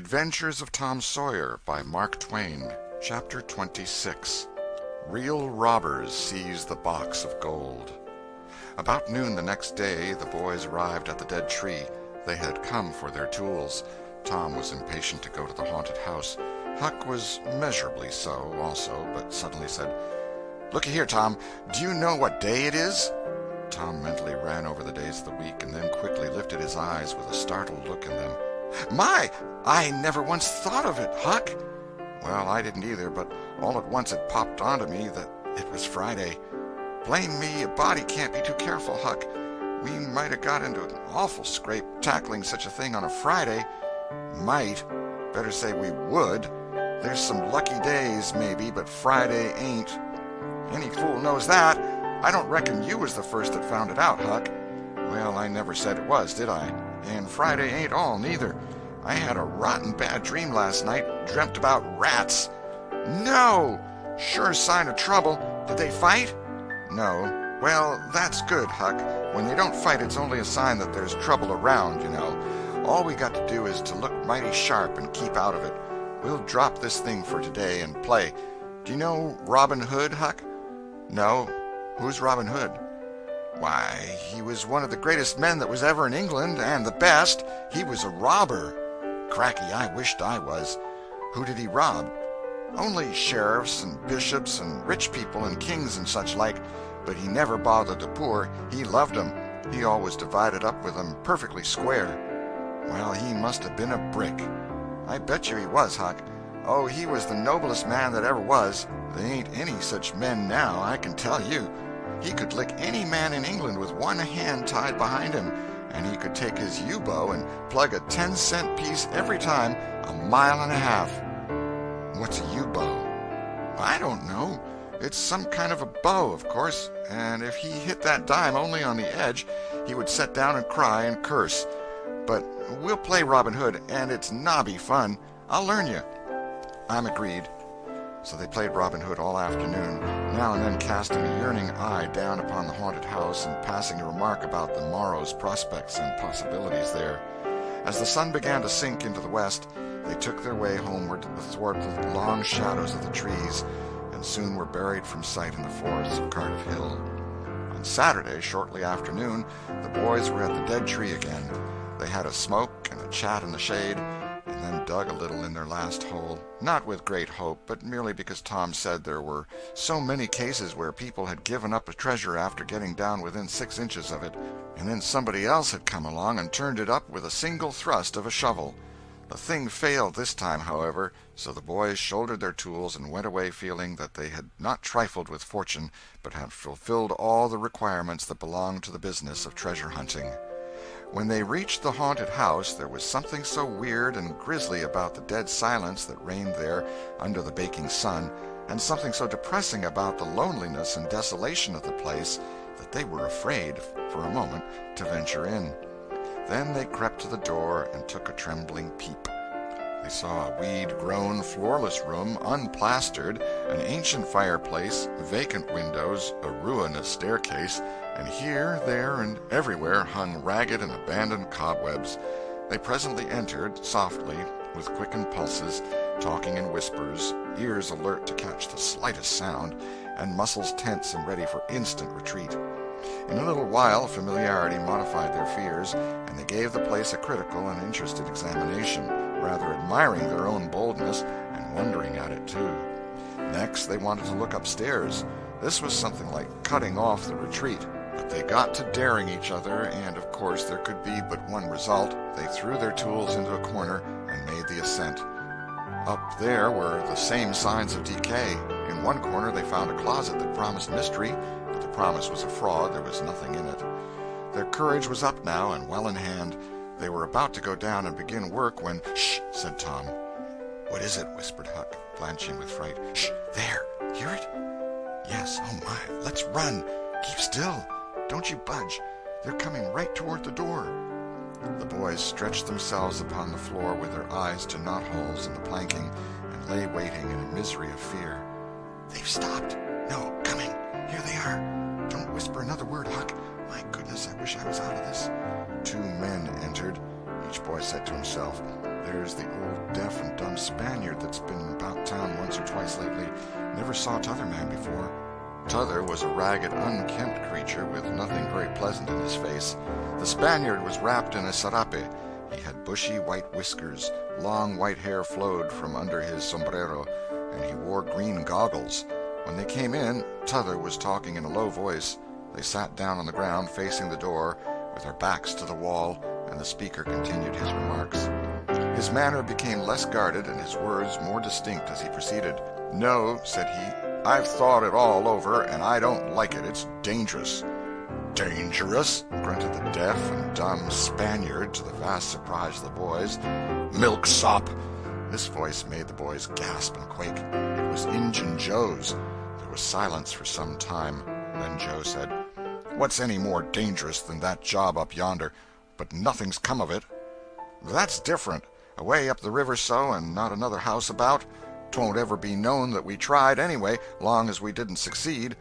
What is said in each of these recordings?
Adventures of Tom Sawyer by Mark Twain. Chapter 26. Real Robbers Seize the Box of Gold. About noon the next day the boys arrived at the dead tree. They had come for their tools. Tom was impatient to go to the haunted house. Huck was measurably so also, but suddenly said, "Looky here, Tom, do you know what day it is?" Tom mentally ran over the days of the week and then quickly lifted his eyes with a startled look in them. "My, I never once thought of it, Huck." Well, I didn't either, but all at once it popped onto me that it was Friday. Blame me, a body can't be too careful, Huck. We might have got into an awful scrape tackling such a thing on a Friday. Might. Better say we would. There's some lucky days, maybe, but Friday ain't. Any fool knows that. I don't reckon you was the first that found it out, Huck. Well, I never said it was, did I? And Friday ain't all, neither. I had a rotten bad dream last night, dreamt about rats. No! Sure sign of trouble. Did they fight? No. Well, that's good, Huck. When they don't fight, it's only a sign that there's trouble around, you know. All we got to do is to look mighty sharp and keep out of it. We'll drop this thing for today and play. Do you know Robin Hood, Huck? No. Who's Robin Hood? Why, he was one of the greatest men that was ever in England, and the best. He was a robber. Cracky, I wished I was. Who did he rob? Only sheriffs and bishops and rich people and kings and such like, but he never bothered the poor. He loved 'em. He always divided up with 'em perfectly square. Well, he must have been a brick. I bet you he was, Huck. Oh, he was the noblest man that ever was. There ain't any such men now, I can tell you. He could lick any man in England with one hand tied behind him, and he could take his yew-bow and plug a 10-cent piece every time, a mile and a half. What's a yew-bow? I don't know. It's some kind of a bow, of course, and if he hit that dime only on the edge, he would set down and cry and curse. But we'll play Robin Hood, and it's nobby fun. I'll learn you. I'm agreed. So they played Robin Hood all afternoon, now and then casting a yearning eye down upon the haunted house and passing a remark about the morrow's prospects and possibilities there. As the sun began to sink into the west, they took their way homeward athwart the long shadows of the trees, and soon were buried from sight in the forests of Cardiff Hill. On Saturday, shortly after noon, the boys were at the dead tree again. They had a smoke and a chat in the shade, and then dug a little in their last hole, not with great hope, but merely because Tom said there were so many cases where people had given up a treasure after getting down within 6 inches of it, and then somebody else had come along and turned it up with a single thrust of a shovel. The thing failed this time, however, so the boys shouldered their tools and went away feeling that they had not trifled with fortune, but had fulfilled all the requirements that belonged to the business of treasure hunting. When they reached the haunted house, there was something so weird and grisly about the dead silence that reigned there under the baking sun, and something so depressing about the loneliness and desolation of the place, that they were afraid, for a moment, to venture in. Then they crept to the door and took a trembling peep. They saw a weed-grown, floorless room, unplastered, an ancient fireplace, vacant windows, a ruinous staircase, and here, there, and everywhere hung ragged and abandoned cobwebs. They presently entered, softly, with quickened pulses, talking in whispers, ears alert to catch the slightest sound, and muscles tense and ready for instant retreat. In a little while familiarity modified their fears, and they gave the place a critical and interested examination, rather admiring their own boldness and wondering at it too. Next they wanted to look upstairs. This was something like cutting off the retreat, but they got to daring each other, and of course there could be but one result. They threw their tools into a corner and made the ascent. Up there were the same signs of decay. In one corner they found a closet that promised mystery, but the promise was a fraud. There was nothing in it. Their courage was up now and well in hand. They were about to go down and begin work when— "Shh!" said Tom. "What is it?" whispered Huck, blanching with fright. "Shh! There! Hear it?" "Yes. Oh, my! Let's run! Keep still! Don't you budge! They're coming right toward the door." The boys stretched themselves upon the floor with their eyes to knot-holes in the planking, and lay waiting in a misery of fear. "They've stopped! No, coming! Here they are! Don't whisper another word, Huck! My goodness, I wish I was out of this." 2 men entered. Each boy said to himself, There's the old deaf and dumb Spaniard that's been about town once or twice lately. Never saw t'other man before." T'other was a ragged, unkempt creature with nothing very pleasant in his face. The Spaniard was wrapped in a sarape. He had bushy white whiskers, long white hair flowed from under his sombrero, and he wore green goggles. When they came in, T'other was talking in a low voice. They sat down on the ground facing the door, with their backs to the wall, and the speaker continued his remarks. His manner became less guarded and his words more distinct as he proceeded. "No," said he, "I've thought it all over, and I don't like it. It's dangerous." "Dangerous?" grunted the deaf and dumb Spaniard, to the vast surprise of the boys. "Milksop!" This voice made the boys gasp and quake. It was Injun Joe's. There was silence for some time. Then Joe said, "What's any more dangerous than that job up yonder? But nothing's come of it." "That's different. Away up the river so, and not another house about. 'Twon't ever be known that we tried, anyway, long as we didn't succeed."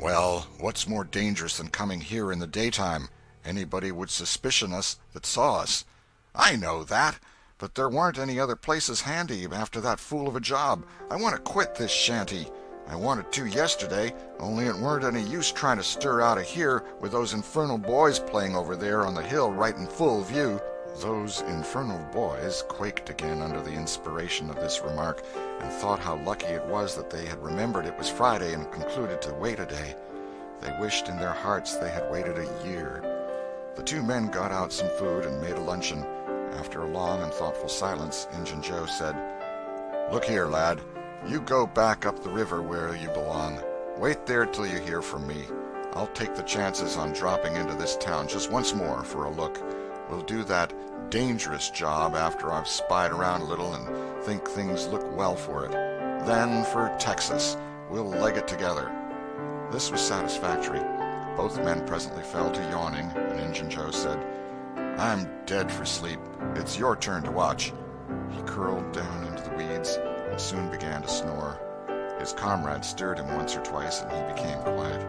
"Well, what's more dangerous than coming here in the daytime? Anybody would suspicion us that saw us." "I know that, but there weren't any other places handy after that fool of a job. I want to quit this shanty. I wanted to yesterday, only it weren't any use trying to stir out of here with those infernal boys playing over there on the hill right in full view." Those infernal boys quaked again under the inspiration of this remark, and thought how lucky it was that they had remembered it was Friday and concluded to wait a day. They wished in their hearts they had waited a year. The two men got out some food and made a luncheon. After a long and thoughtful silence, Injun Joe said, "Look here, lad, you go back up the river where you belong. Wait there till you hear from me. I'll take the chances on dropping into this town just once more for a look. We'll do that dangerous job after I've spied around a little and think things look well for it. Then for Texas. We'll leg it together." This was satisfactory. Both men presently fell to yawning, and Injun Joe said, "I'm dead for sleep. It's your turn to watch." He curled down into the weeds and soon began to snore. His comrade stirred him once or twice, and he became quiet.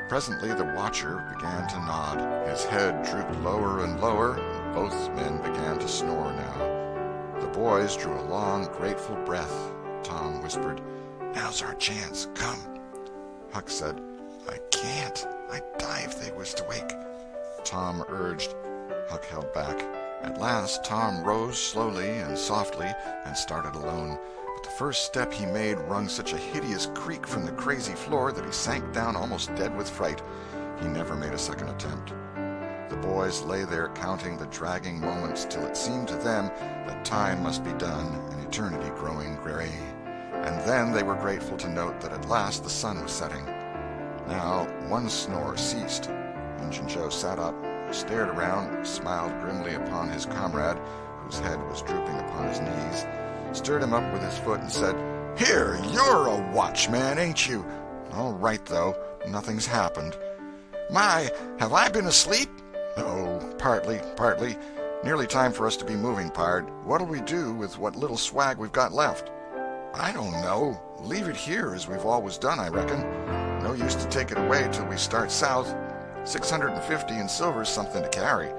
Presently the watcher began to nod. His head drooped lower and lower, and both men began to snore now. The boys drew a long, grateful breath. Tom whispered, "Now's our chance. Come." Huck said, "I can't. I'd die if they was to wake." Tom urged. Huck held back. At last Tom rose slowly and softly and started alone. But the first step he made wrung such a hideous creak from the crazy floor that he sank down almost dead with fright. He never made a second attempt. The boys lay there counting the dragging moments till it seemed to them that time must be done and eternity growing gray. And then they were grateful to note that at last the sun was setting. Now one snore ceased. Injun Joe sat up, stared around, smiled grimly upon his comrade, whose head was drooping upon his knees, stirred him up with his foot, and said, "Here, you're a watchman, ain't you? All right, though, nothing's happened." "My, have I been asleep?" "Oh, partly. Nearly time for us to be moving, pard. What'll we do with what little swag we've got left?" "I don't know. Leave it here, as we've always done, I reckon. No use to take it away till we start south. 650 in silver's something to carry."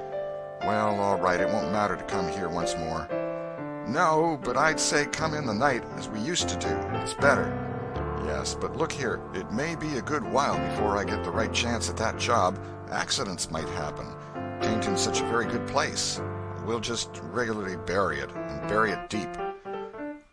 "Well, all right, it won't matter to come here once more." "No, but I'd say come in the night, as we used to do. It's better." "Yes, but look here, it may be a good while before I get the right chance at that job. Accidents might happen. 'Tain't in such a very good place. We'll just regularly bury it, and bury it deep."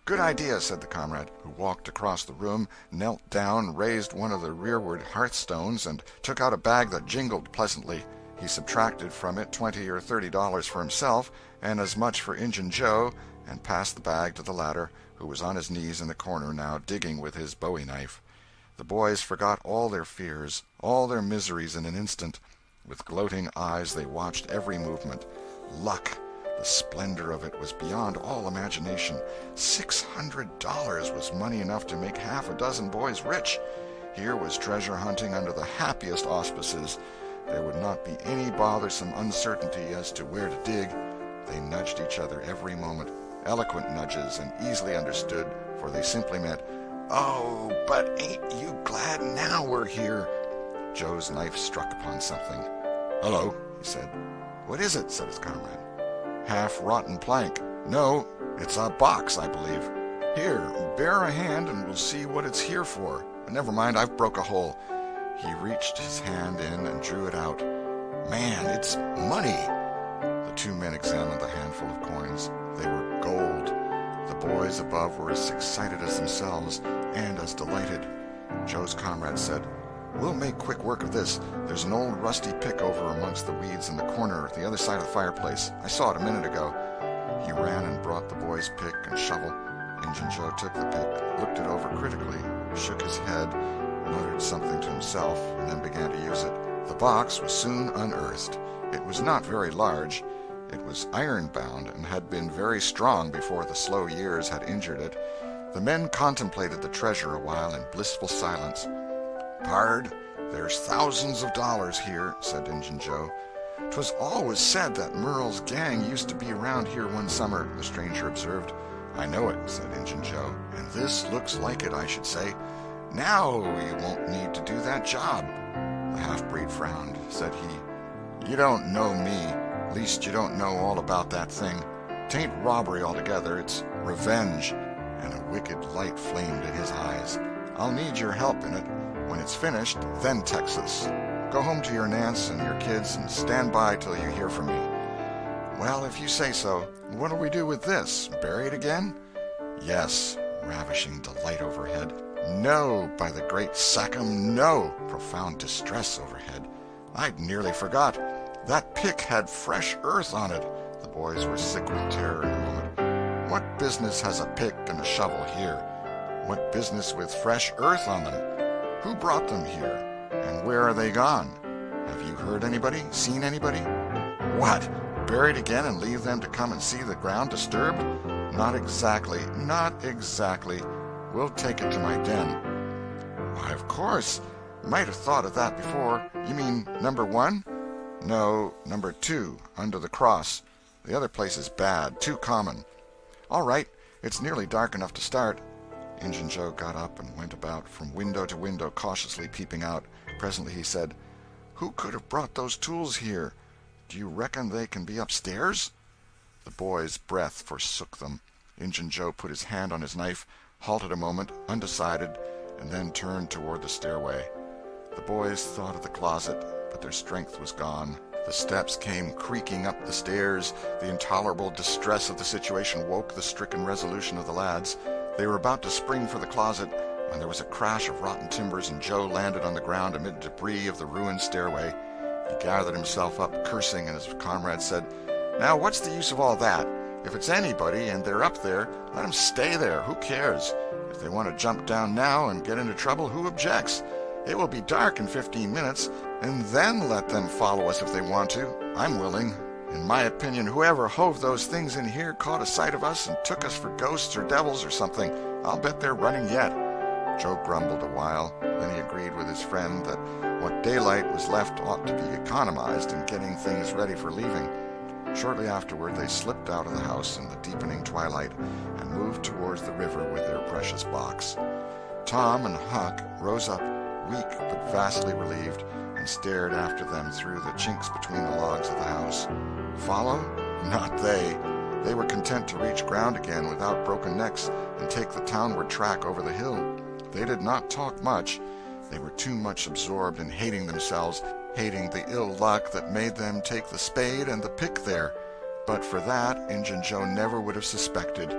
"Good idea," said the comrade, who walked across the room, knelt down, raised one of the rearward hearthstones, and took out a bag that jingled pleasantly. He subtracted from it $20 or $30 for himself, and as much for Injun Joe, and passed the bag to the latter, who was on his knees in the corner now, digging with his bowie-knife. The boys forgot all their fears, all their miseries in an instant. With gloating eyes they watched every movement. Luck! The splendor of it was beyond all imagination. $600 was money enough to make half a dozen boys rich. Here was treasure hunting under the happiest auspices. There would not be any bothersome uncertainty as to where to dig. They nudged each other every moment, eloquent nudges and easily understood, for they simply meant, "Oh, but ain't you glad now we're here?" Joe's knife struck upon something. "Hello," he said. "What is it?" said his comrade. "Half-rotten plank." "No, it's a box, I believe. Here, bear a hand and we'll see what it's here for. Never mind, I've broke a hole." He reached his hand in and drew it out. "Man, it's money!" The two men examined the handful of coins. They were gold. The boys above were as excited as themselves, and as delighted. Joe's comrade said, "We'll make quick work of this. There's an old rusty pick over amongst the weeds in the corner at the other side of the fireplace. I saw it a minute ago." He ran and brought the boys' pick and shovel. Injun Joe took the pick, looked it over critically, shook his head, muttered something to himself, and then began to use it. The box was soon unearthed. It was not very large. It was iron-bound and had been very strong before the slow years had injured it. The men contemplated the treasure a while in blissful silence. "Pard, there's thousands of dollars here," said Injun Joe. "'Twas always said that Merle's gang used to be around here one summer," the stranger observed. "I know it," said Injun Joe, "and this looks like it, I should say. Now you won't need to do that job." The half-breed frowned. Said he, "You don't know me. Least you don't know all about that thing. 'Tain't robbery altogether, it's revenge." And a wicked light flamed in his eyes. "I'll need your help in it. When it's finished, then Texas. Go home to your Nance and your kids and stand by till you hear from me." "Well, if you say so. What'll we do with this? Bury it again?" "Yes." Ravishing delight overhead. "No, by the great Sachem, no!" Profound distress overhead. "I'd nearly forgot. That pick had fresh earth on it." The boys were sick with terror in a moment. "What business has a pick and a shovel here? What business with fresh earth on them? Who brought them here? And where are they gone? Have you heard anybody? Seen anybody?" "What? Buried again and leave them to come and see the ground disturbed?" "Not exactly. Not exactly. We'll take it to my den." "Why, of course. Might have thought of that before. You mean number 1? "No, number 2, under the cross. The other place is bad, too common." "All right. It's nearly dark enough to start." Injun Joe got up and went about from window to window, cautiously peeping out. Presently he said, "Who could have brought those tools here? Do you reckon they can be upstairs?" The boys' breath forsook them. Injun Joe put his hand on his knife, halted a moment, undecided, and then turned toward the stairway. The boys thought of the closet, but their strength was gone. The steps came creaking up the stairs. The intolerable distress of the situation woke the stricken resolution of the lads. They were about to spring for the closet when there was a crash of rotten timbers, and Joe landed on the ground amid debris of the ruined stairway. He gathered himself up, cursing, and his comrade said, "Now what's the use of all that? If it's anybody and they're up there, let 'em stay there. Who cares? If they want to jump down now and get into trouble, who objects? It will be dark in 15 minutes, and then let them follow us if they want to. I'm willing. In my opinion, whoever hove those things in here caught a sight of us and took us for ghosts or devils or something. I'll bet they're running yet." Joe grumbled a while. Then he agreed with his friend that what daylight was left ought to be economized in getting things ready for leaving. Shortly afterward they slipped out of the house in the deepening twilight and moved towards the river with their precious box. Tom and Huck rose up, weak but vastly relieved, and stared after them through the chinks between the logs of the house. Follow? Not they. They were content to reach ground again without broken necks and take the townward track over the hill. They did not talk much. They were too much absorbed in hating themselves, hating the ill luck that made them take the spade and the pick there. But for that, Injun Joe never would have suspected.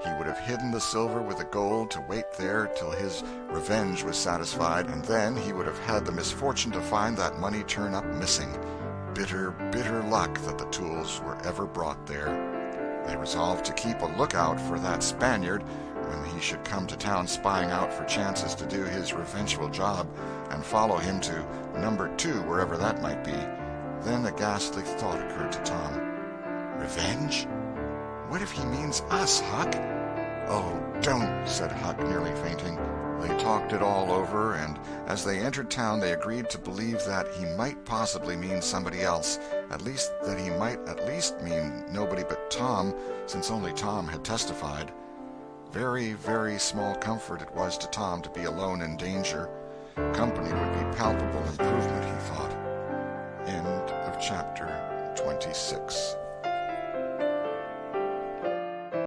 He would have hidden the silver with the gold to wait there till his revenge was satisfied, and then he would have had the misfortune to find that money turn up missing. Bitter, bitter luck that the tools were ever brought there. They resolved to keep a lookout for that Spaniard when he should come to town spying out for chances to do his revengeful job, and follow him to number 2, wherever that might be. Then a ghastly thought occurred to Tom. Revenge? What if he means us, Huck? "Oh, don't," said Huck, nearly fainting. They talked it all over, and as they entered town they agreed to believe that he might possibly mean somebody else, at least that he might at least mean nobody but Tom, since only Tom had testified. Very, very small comfort it was to Tom to be alone in danger. Company would be palpable improvement, he thought. End of chapter 26.